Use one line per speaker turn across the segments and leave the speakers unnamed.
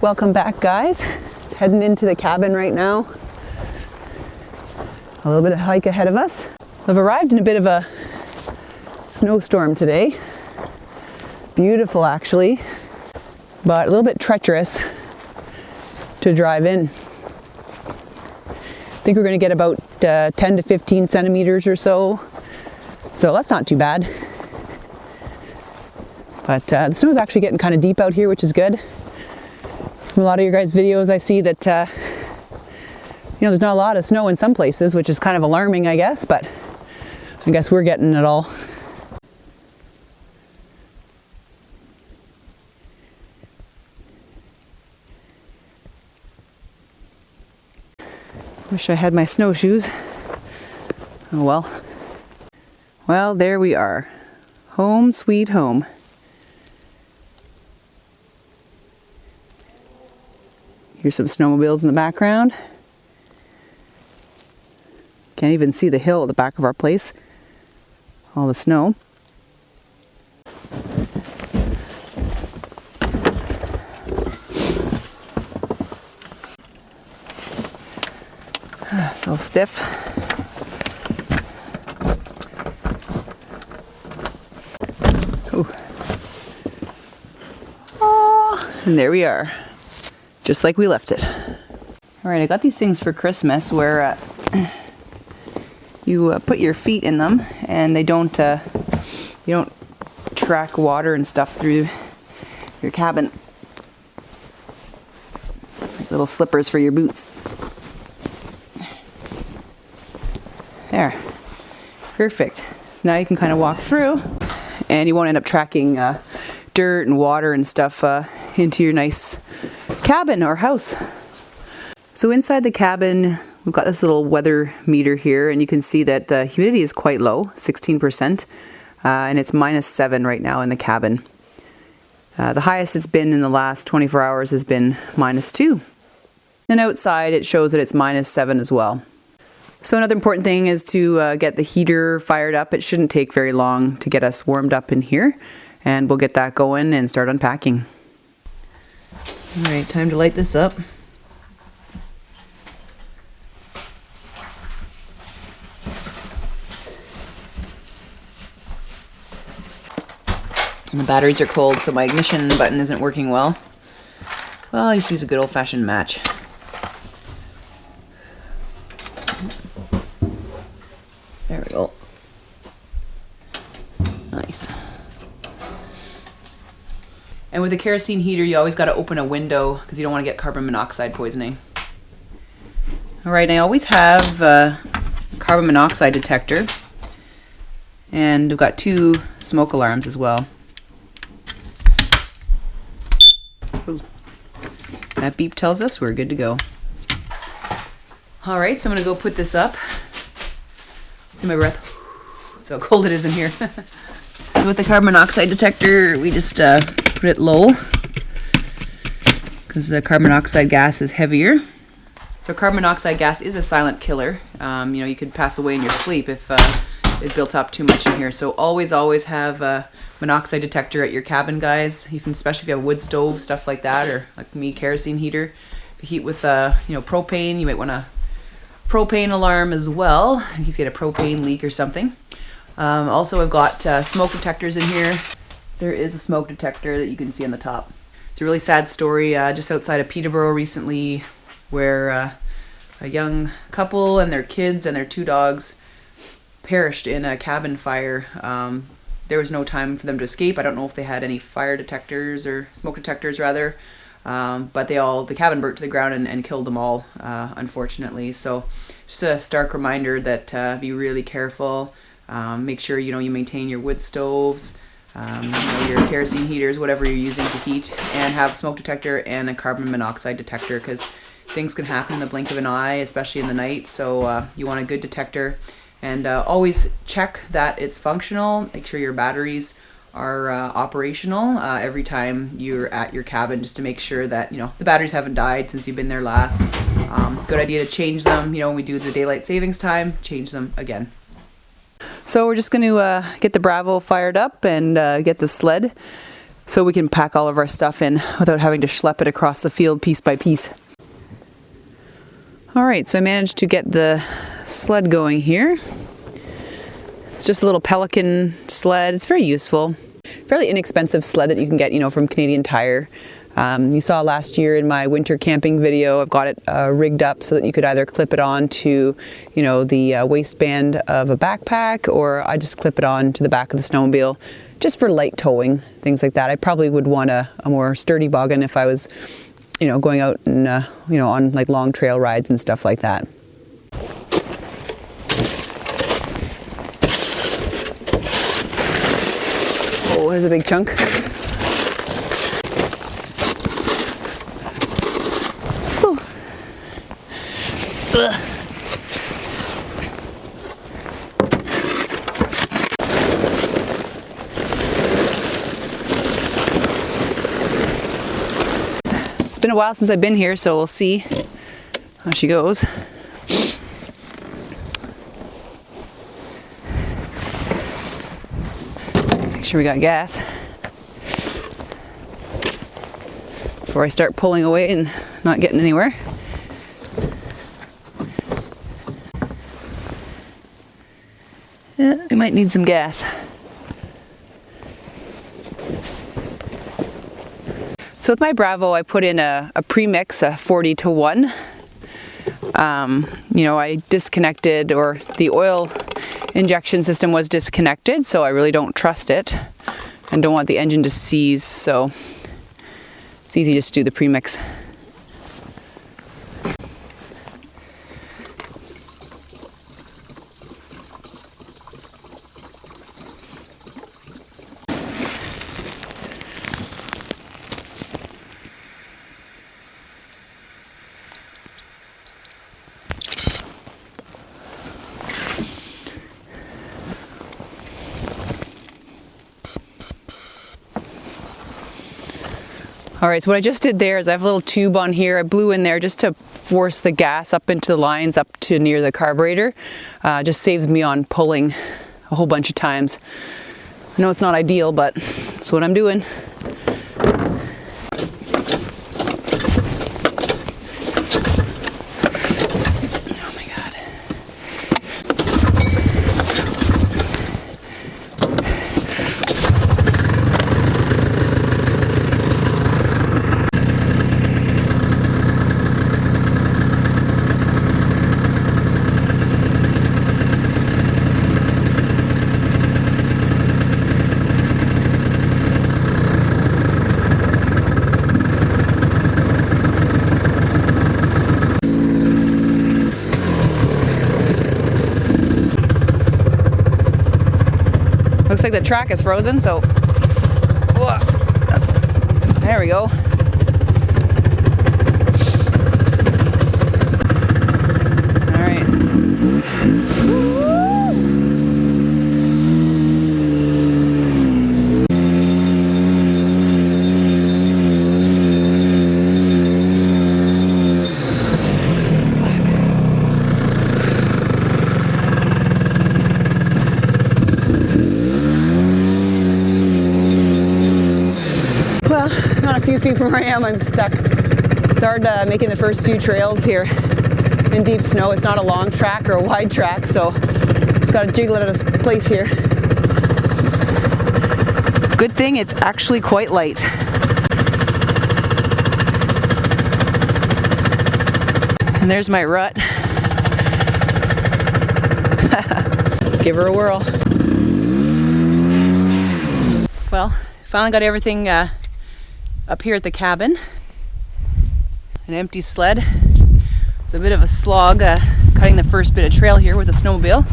Welcome back, guys. Just heading into the cabin right now. A little bit of hike ahead of us. So I've arrived in a bit of a snowstorm today. Beautiful actually, but a little bit treacherous to drive in. I think we're going to get about 10 to 15 centimeters or so. So that's not too bad. But the snow is actually getting kind of deep out here, which is good. From a lot of your guys' videos, I see that there's not a lot of snow in some places, which is kind of alarming, I guess. But I guess we're getting it all. Wish I had my snowshoes. Oh well. Well, there we are. Home sweet home. Here's some snowmobiles in the background. Can't even see the hill at the back of our place. All the snow. It's all stiff. Ooh. Oh, and there we are. Just like we left it. All right, I got these things for Christmas where you put your feet in them, and you don't track water and stuff through your cabin. Like little slippers for your boots. There, perfect. So now you can kind of walk through, and you won't end up tracking dirt and water and stuff into your nice cabin or house. So inside the cabin, we've got this little weather meter here, and you can see that the humidity is quite low, 16%, and it's -7 right now in the cabin. The highest it's been in the last 24 hours has been -2. And outside it shows that it's -7 as well. So another important thing is to get the heater fired up. It shouldn't take very long to get us warmed up in here, and we'll get that going and start unpacking. All right, time to light this up. And the batteries are cold, so my ignition button isn't working well. Well, I just use a good old-fashioned match. There we go. Nice. And with a kerosene heater, you always got to open a window because you don't want to get carbon monoxide poisoning. All right, I always have a carbon monoxide detector, and we've got 2 smoke alarms as well. Ooh. That beep tells us we're good to go. All right, so I'm gonna go put this up. It's in my breath. That's how cold it is in here. With the carbon monoxide detector, we just put it low because the carbon monoxide gas is heavier. So carbon monoxide gas is a silent killer. You could pass away in your sleep if it built up too much in here. So always have a monoxide detector at your cabin, guys. Especially if you have a wood stove, stuff like that, or like me, kerosene heater. If you heat with propane, you might want a propane alarm as well in case you get a propane leak or something. Also, I've got smoke detectors in here. There is a smoke detector that you can see on the top. It's a really sad story just outside of Peterborough recently where a young couple and their kids and their 2 dogs perished in a cabin fire. There was no time for them to escape. I don't know if they had any fire detectors or smoke detectors rather, but the cabin burnt to the ground and killed them all, unfortunately. So just a stark reminder that be really careful. Make sure you maintain your wood stoves, your kerosene heaters, whatever you're using to heat, and have a smoke detector and a carbon monoxide detector because things can happen in the blink of an eye, especially in the night. So you want a good detector, and always check that it's functional. Make sure your batteries are operational every time you're at your cabin, just to make sure that the batteries haven't died since you've been there last. Good idea to change them. When we do the daylight savings time, change them again. So we're just going to get the Bravo fired up and get the sled so we can pack all of our stuff in without having to schlep it across the field piece by piece. All right, so I managed to get the sled going here. It's just a little Pelican sled. It's very useful. Fairly inexpensive sled that you can get, you know, from Canadian Tire. You saw last year in my winter camping video, I've got it rigged up so that you could either clip it on to, you know, the waistband of a backpack, or I just clip it on to the back of the snowmobile just for light towing, things like that. I probably would want a more sturdy boggin if I was, you know, going out and, you know, on like long trail rides and stuff like that. Oh, there's a big chunk. Ugh. It's been a while since I've been here, so we'll see how she goes. Make sure we got gas before I start pulling away and not getting anywhere. Yeah, we might need some gas. So with my Bravo, I put in a premix, a 40-to-1. You know, I disconnected, or the oil injection system was disconnected, so I really don't trust it and don't want the engine to seize, so it's easy just to do the premix. All right, so what I just did there is I have a little tube on here. I blew in there just to force the gas up into the lines up to near the carburetor. Just saves me on pulling a whole bunch of times. I know it's not ideal, but that's what I'm doing. Looks like the track is frozen, so there we go. All right. Well, not a few feet from where I am, I'm stuck. It's hard making the first few trails here in deep snow. It's not a long track or a wide track, so just gotta jiggle it out of place here. Good thing it's actually quite light. And there's my rut. Let's give her a whirl. Well, finally got everything up here at the cabin. An empty sled. It's a bit of a slog cutting the first bit of trail here with a snowmobile.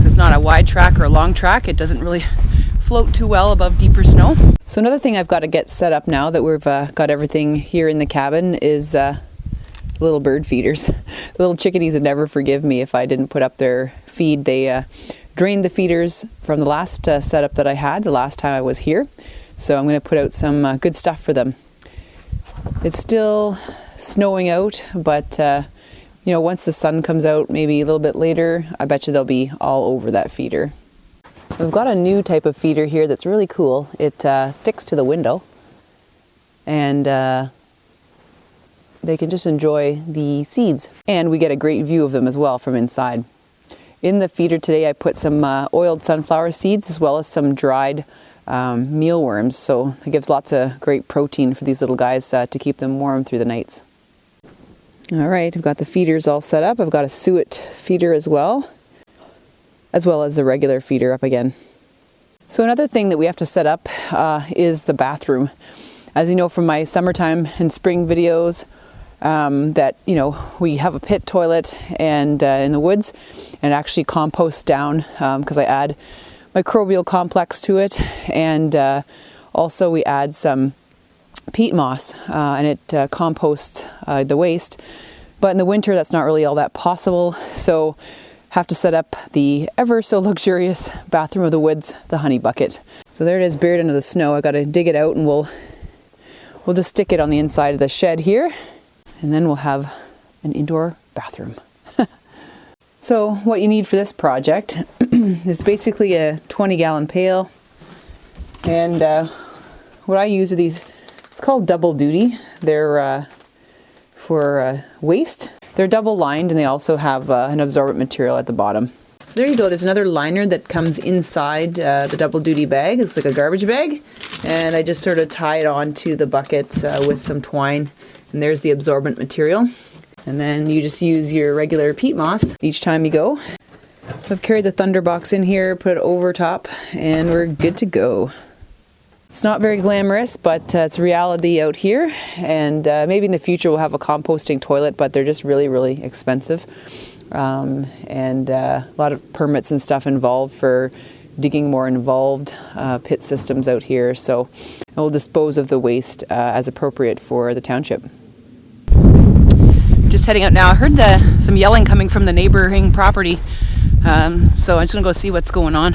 It's not a wide track or a long track. It doesn't really float too well above deeper snow. So another thing I've got to get set up now that we've got everything here in the cabin is little bird feeders. The little chickadees would never forgive me if I didn't put up their feed. They drained the feeders from the last setup that I had the last time I was here. So I'm going to put out some good stuff for them. It's still snowing out, but you know, once the sun comes out, maybe a little bit later, I bet you they'll be all over that feeder. We've got a new type of feeder here that's really cool. It sticks to the window, and they can just enjoy the seeds. And we get a great view of them as well from inside. In the feeder today I put some oiled sunflower seeds as well as some dried mealworms, so it gives lots of great protein for these little guys to keep them warm through the nights. Alright, I've got the feeders all set up. I've got a suet feeder as well as the regular feeder up again. So another thing that we have to set up is the bathroom. As you know from my summertime and spring videos, that, you know, we have a pit toilet and in the woods, and actually compost down because I add microbial complex to it, and also we add some peat moss and it composts the waste. But in the winter that's not really all that possible, so have to set up the ever so luxurious bathroom of the woods, the honey bucket. So there it is, buried under the snow. I got to dig it out, and we'll just stick it on the inside of the shed here, and then we'll have an indoor bathroom. So what you need for this project is basically a 20-gallon pail, and what I use are these, it's called double duty. They're for waste. They're double lined, and they also have an absorbent material at the bottom. So there you go, there's another liner that comes inside the double duty bag. It's like a garbage bag, and I just sort of tie it onto the bucket with some twine, and there's the absorbent material. And then you just use your regular peat moss each time you go. So I've carried the Thunderbox in here, put it over top, and we're good to go. It's not very glamorous, but it's reality out here, and maybe in the future we'll have a composting toilet, but they're just really, really expensive. And a lot of permits and stuff involved for digging more involved pit systems out here, so we'll dispose of the waste as appropriate for the township. Just heading out now. I heard some yelling coming from the neighboring property, so I'm just gonna go see what's going on.